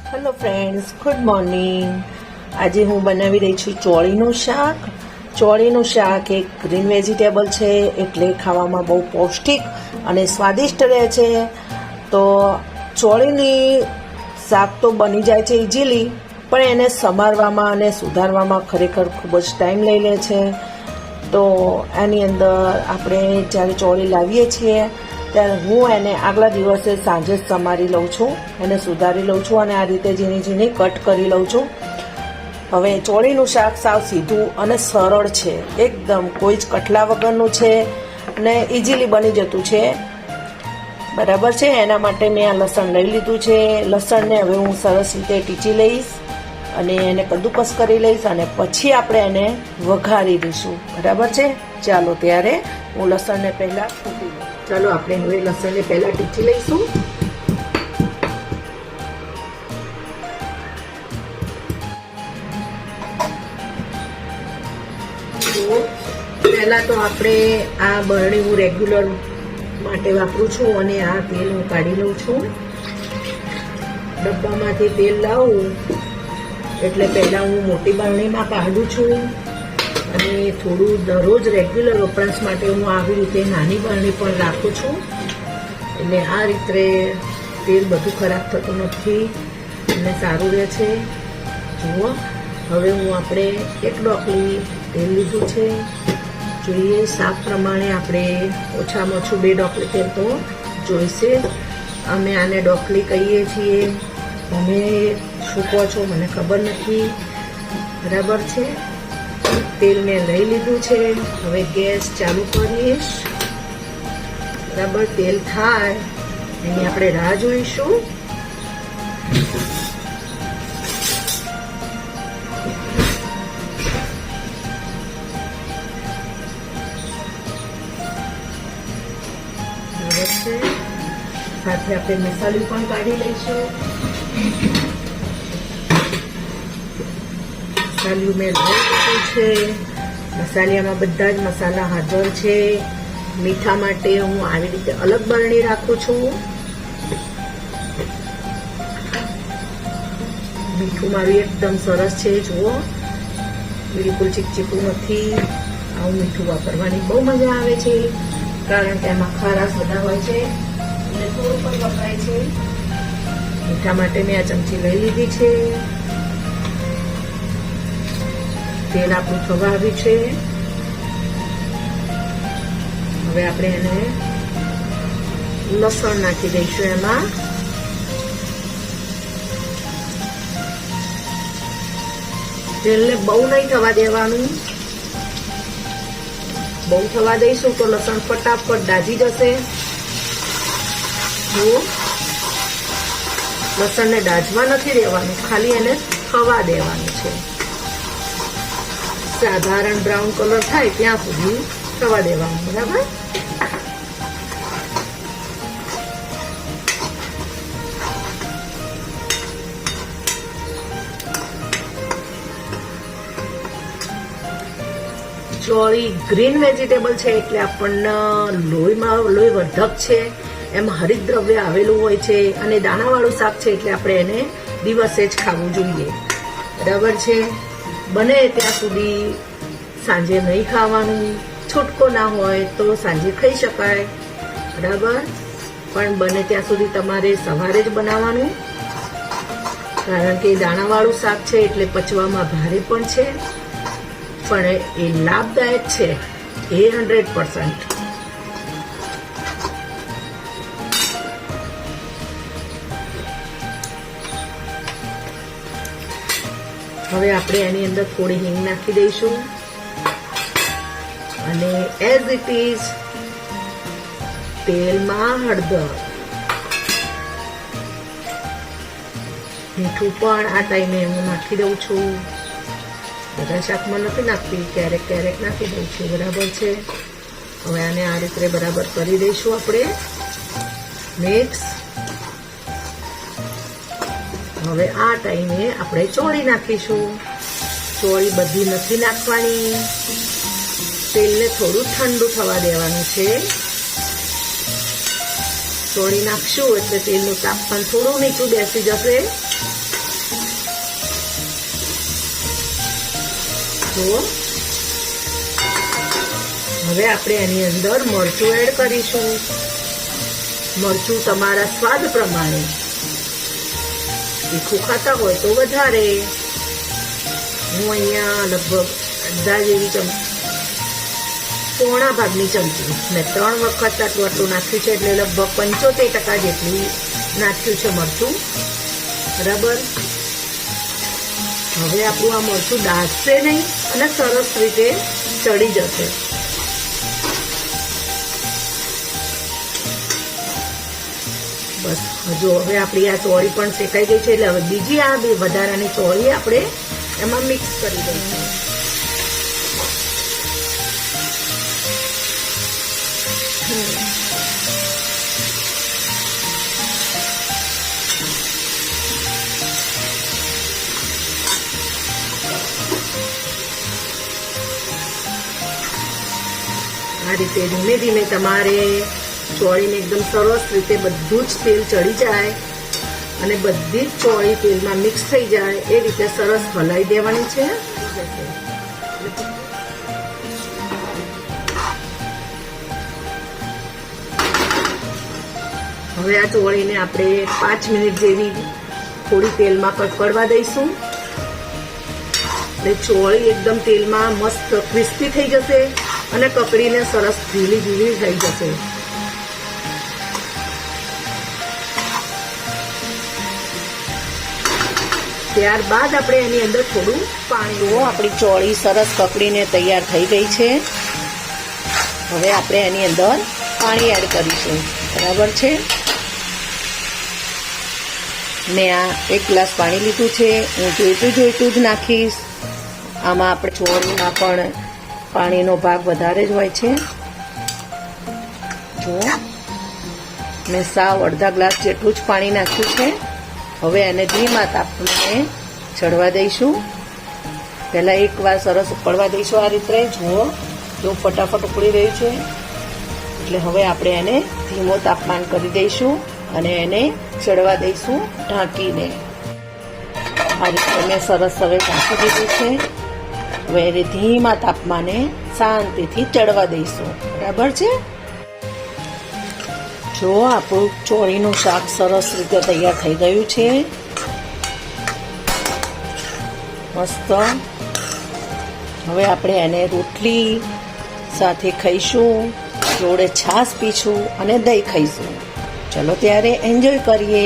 Hello friends, good morning. આજે હું બનાવી રહી છું ચોળીનું શાક. ચોળીનું શાક એક ગ્રીન વેજીટેબલ છે, એટલે ખાવામાં બહુ પૌષ્ટિક અને સ્વાદિષ્ટ રહે છે. તો ચોળીની શાક તો બની જાય છે ઇઝીલી, પણ એને સમારવામાં અને સુધારવામાં ખરેખર ખૂબ જ ટાઈમ લઈ લે છે. તો એની અંદર આપણે જ્યારે ચોળી લાવીએ છીએ ત્યારે હું એને આગલા દિવસે સાંજે જ સમારી લઉં છું, એને સુધારી લઉં છું અને આ રીતે ઝીણી ઝીણી કટ કરી લઉં છું. હવે ચોળીનું શાક સાવ સીધું અને સરળ છે, એકદમ કોઈ જ કઠલા વગરનું છે ને ઇઝીલી બની જતું છે. બરાબર છે. એના માટે મેં આ લસણ લઈ લીધું છે. લસણને હવે હું સરસ રીતે ટીચી લઈશ અને એને કદ્દુકસ કરી લઈશ અને પછી આપણે એને વઘારી દઈશું. બરાબર છે. ચાલો ત્યારે હું લસણને પહેલાં ફૂટી લઉં. ચાલો આપણે હવે લસણને પહેલાં ટીચી લઈશું. પહેલાં તો આપણે આ બરણી હું રેગ્યુલર માટે વાપરું છું અને આ તેલ હું કાઢી લઉં છું. ડબ્બામાંથી તેલ લાવું એટલે પહેલાં હું મોટી બરણીમાં કાઢું છું અને થોડું દરરોજ રેગ્યુલર વપરાશ માટે હું આવી રીતે નાની બરણી પણ રાખું છું. એટલે આ રીતે તેલ બધું ખરાબ થતું નથી અને સારું રહે છે. જુઓ, હવે આપણે એક ડોકલી તેલ લીધું છે. જોઈએ શાક પ્રમાણે આપણે ઓછામાં ઓછું 2 ડોકલી તેલ તો જોઈશે. અમે આને ડોકલી કહીએ છીએ, તમે શું કહો છો મને ખબર નથી. બરાબર છે. તેલને લઈ લીધું છે. હવે ગેસ ચાલુ કરીશ. બરાબર તેલ થાય એની આપણે રાહ જોઈશું. સાથે આપણે મસાલું પણ કાઢી લઈશું. મસાલું મેં લઈ લીધું છે. મસાલિયામાં બધા જ મસાલા હાજર છે. મીઠા માટે હું આવી રીતે અલગ બરણી રાખું છું. મીઠું મારું એકદમ સરસ છે. જુઓ, બિલકુલ ચીકચીકું નથી. આવું મીઠું વાપરવાની બહુ મજા આવે છે, કારણ કે એમાં ખારાશ બધા હોય છે અને થોડું પણ વપરાય છે. મીઠા માટે મેં આ ચમચી લઈ લીધી છે. તેલ આપણું થવા આવ્યું છે. હવે આપણે એને લસણ નાખી દઈશું. એમાં તેલને બહુ નહીં થવા દેવાનું. બહુ થવા દઈશું તો લસણ ફટાફટ દાજી જશે. જુઓ, લસણને દાજવા નથી દેવાનું, ખાલી એને થવા દેવાનું છે. સાધારણ બ્રાઉન કલર થાય ત્યાં સુધી થવા દેવાનું. બરાબર. ચોળી ગ્રીન વેજીટેબલ છે એટલે આપણને લોહી વર્ધક છે. એમાં હરિતદ્રવ્ય આવેલું હોય છે અને દાણાવાળું શાક છે એટલે આપણે એને દિવસે જ ખાવું જોઈએ. બરાબર છે. બને ત્યાં સુધી સાંજે નહીં ખાવાનું. છૂટકો ના હોય તો સાંજે ખાઈ શકાય. બરાબર. પણ બને ત્યાં સુધી તમારે સવારે જ બનાવવાનું, કારણ કે દાણાવાળું શાક છે એટલે પચવામાં ભારે પણ છે, પણ એ લાભદાયક છે એ 100%. હવે આપણે એની અંદર થોડી હિંગ નાખી દઈશું અને એઝ ઇટ ઇઝ તેલમાં હળદર. મીઠું પણ આ ટાઈમે હું નાખી દઉં છું. બધા શાકમાં નથી નાખતી, ક્યારેક ક્યારેક નાખી દઉં છું. બરાબર છે. હવે આને આ રીતે બરાબર કરી દઈશું આપણે મિક્સ. હવે આ ટાઈમે આપણે ચોળી નાખીશું. ચોળી બધી નથી નાખવાની. તેલને થોડું ઠંડુ થવા દેવાનું છે. ચોળી નાખશું એટલે તેલનું તાપમાન થોડું નીચું બેસી જશે જુઓ, હવે આપણે એની અંદર મરચું એડ કરીશું. મરચું તમારા સ્વાદ પ્રમાણે, તીખું ખાતા હોય તો વધારે. હું અહીંયા લગભગ અડધા જેવી પોણા ભાગની ચમચી મેં 3 વખત આટલું નાખ્યું છે, એટલે લગભગ 75% જેટલું નાખ્યું છે મરચું. બરાબર. હવે આપણું આ મરચું દાઝશે નહીં અને સરસ રીતે ચડી જશે. બસ જો હવે આપણી આ ચોળી પણ શેકાઈ ગઈ છે, એટલે હવે બીજી આ વધારાની ચોળી આપણે એમાં મિક્સ કરી દઈશું. આ રીતે ધીમે ધીમે તમારે ચોળીને એકદમ સરસ રીતે બધું જ તેલ ચડી જાય અને બધી જ ચોળી તેલમાં મિક્સ થઈ જાય એ રીતે સરસ હલાવી દેવાની છે. હવે આ ચોળીને આપણે 5 મિનિટ જેવી થોડી તેલમાં કડકડવા દઈશું. એટલે ચોળી એકદમ તેલમાં મસ્ત ક્રિસ્પી થઈ જશે અને કકડીને સરસ ઢીલી ઢીલી થઈ જશે. ત્યારબાદ આપણે એની અંદર થોડું પાણી. આપણી ચોળી સરસ કકડીને તૈયાર થઈ ગઈ છે. હવે આપણે એની અંદર પાણી એડ કરીશું. બરાબર છે. મેં આ 1 ગ્લાસ પાણી લીધું છે. હું જોઈતું જ નાખીશ. આમાં આપણે ચોળીમાં પણ પાણીનો ભાગ વધારે જ હોય છે. જો મેં સાવ અડધા ગ્લાસ જેટલું જ પાણી નાખ્યું છે. હવે એને ધીમા તાપમાને ચડવા દઈશું. પહેલાં એકવાર સરસ ઉકળવા દઈશું. આ રીતે જુઓ, જો ફટાફટ ઉકળી રહ્યું છે. એટલે હવે આપણે એને ધીમો તાપમાન કરી દઈશું અને એને ચડવા દઈશું ઢાંકીને. આ રીતે મેં સરસ હવે ઢાંકી દીધું છે. હવે એને ધીમા તાપમાને શાંતિથી ચડવા દઈશું. બરાબર છે. જો આપણું ચોળીનું શાક સરસ રીતે તૈયાર થઈ ગયું છે. મસ્ત. હવે આપણે એને રોટલી સાથે ખાઈશું, જોડે છાશ પીશું અને દહીં ખાઈશું. ચલો ત્યારે એન્જોય કરીએ.